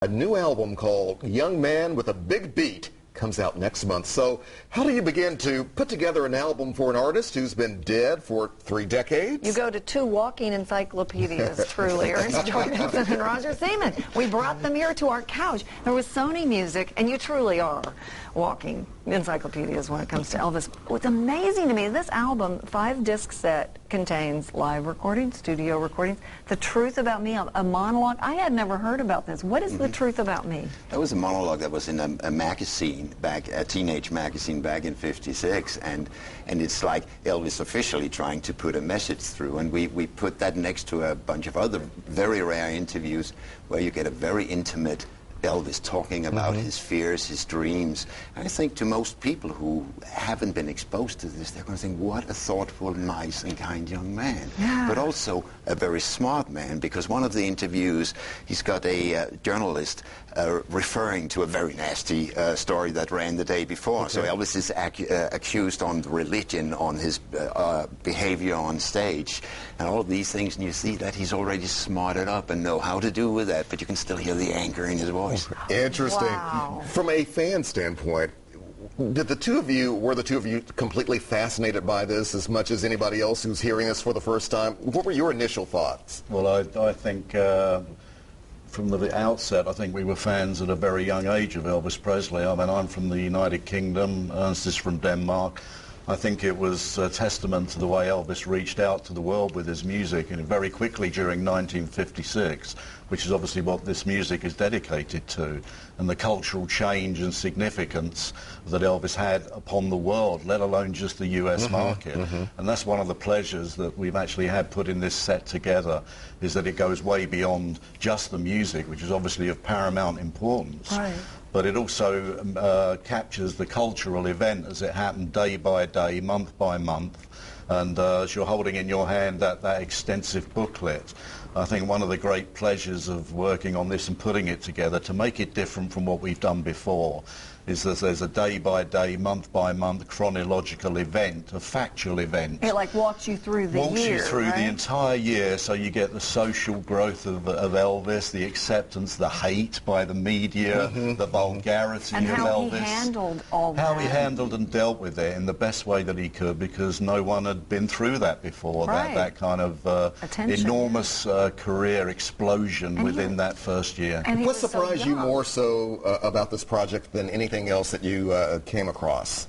A new album called Young Man with a Big Beat comes out next month. So how do you begin to put together an album for an artist who's been dead for 3 decades? You go to 2 walking encyclopedias, truly, Ernst Jorgensen and Roger Semon. We brought them here to our couch. There was Sony music, and you truly are walking encyclopedias when it comes to Elvis. What's amazing to me, this album, 5-disc set, contains live recordings, studio recordings, The Truth About Me, a monologue. I had never heard about this. What is The Truth About Me? That was a monologue that was in a magazine, a teenage magazine back in '56, and it's like Elvis officially trying to put a message through, and we put that next to a bunch of other very rare interviews where you get a very intimate Elvis talking about his fears, his dreams. I think to most people who haven't been exposed to this, they're going to think, what a thoughtful, nice and kind young man. Yeah. But also a very smart man, because one of the interviews, he's got a journalist referring to a very nasty story that ran the day before. Okay. So Elvis is accused on religion, on his behavior on stage, and all of these things, and you see that he's already smarted up and know how to do with that, but you can still hear the anger in his voice. Interesting. Wow. From a fan standpoint, were the two of you completely fascinated by this as much as anybody else who's hearing this for the first time? What were your initial thoughts? Well, I think from the outset, I think we were fans at a very young age of Elvis Presley. I mean, I'm from the United Kingdom, Ernst is from Denmark. I think it was a testament to the way Elvis reached out to the world with his music, and very quickly during 1956, which is obviously what this music is dedicated to, and the cultural change and significance that Elvis had upon the world, let alone just the US market. And that's one of the pleasures that we've actually had put in this set together, is that it goes way beyond just the music, which is obviously of paramount importance. Right. But it also captures the cultural event as it happened day by day, month by month. And as you're holding in your hand that extensive booklet, I think one of the great pleasures of working on this and putting it together, to make it different from what we've done before, is that there's a day-by-day, month-by-month chronological event, a factual event. It like walks you through the year, Walks you through the entire year, so you get the social growth of Elvis, the acceptance, the hate by the media, the vulgarity and of how Elvis. he handled all that. How he handled and dealt with it in the best way that he could, because no one had been through that before, Right. that kind of enormous career explosion And within that first year. And he What was so surprised you young. more so about this project than anything else that you came across?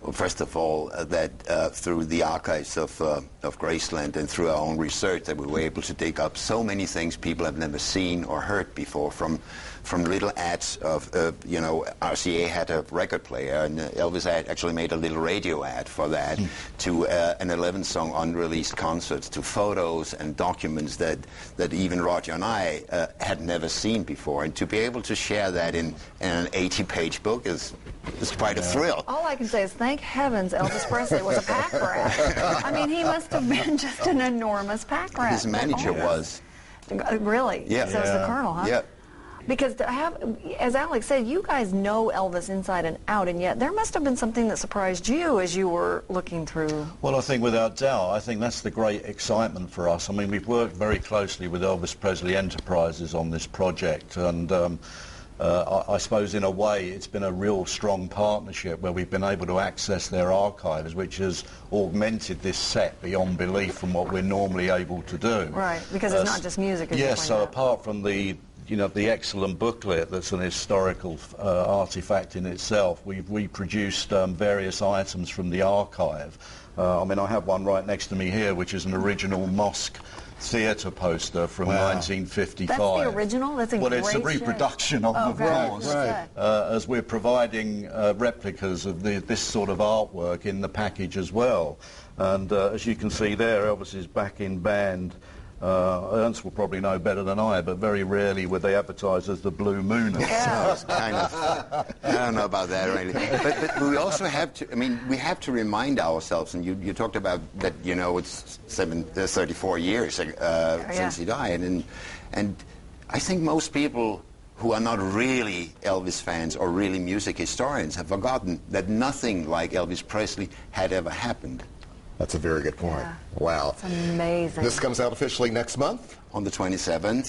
Well, first of all, that through the archives of Graceland and through our own research, that we were able to dig up so many things people have never seen or heard before, from little ads of, you know, RCA had a record player, and Elvis had actually made a little radio ad for that, to an 11-song unreleased concert, to photos and documents that even Roger and I had never seen before. And to be able to share that in an 80-page book is quite a thrill. All I can say is thank heavens Elvis Presley was a pack rat. I mean, he must have been just an enormous pack rat. His manager was. Really? Yeah. So is the Colonel, huh? Yeah. Because to have, as Alex said, you guys know Elvis inside and out, and yet there must have been something that surprised you as you were looking through. Well, I think without doubt, I think that's the great excitement for us. I mean, we've worked very closely with Elvis Presley Enterprises on this project, and I suppose in a way it's been a real strong partnership where we've been able to access their archives, which has augmented this set beyond belief from what we're normally able to do. Right, because it's not just music, as you Yes, point so out. apart from the excellent booklet that's an historical artifact in itself, we've reproduced various items from the archive. I mean, I have one right next to me here, which is an original mosque theatre poster from 1955. That's the original? That's in Well, it's a great shape. reproduction of the course. Right. As we're providing replicas of this sort of artwork in the package as well. And as you can see there, Elvis is back in band. Ernst will probably know better than I, but very rarely were they advertised as the Blue Moon. Yeah. It's kind of, I don't know about that really. But we also have to, I mean, we have to remind ourselves, and you talked about that, you know, it's 34 years since he died, and I think most people who are not really Elvis fans or really music historians have forgotten that nothing like Elvis Presley had ever happened. That's a very good point. Yeah. Wow. It's amazing. This comes out officially next month? On the 27th.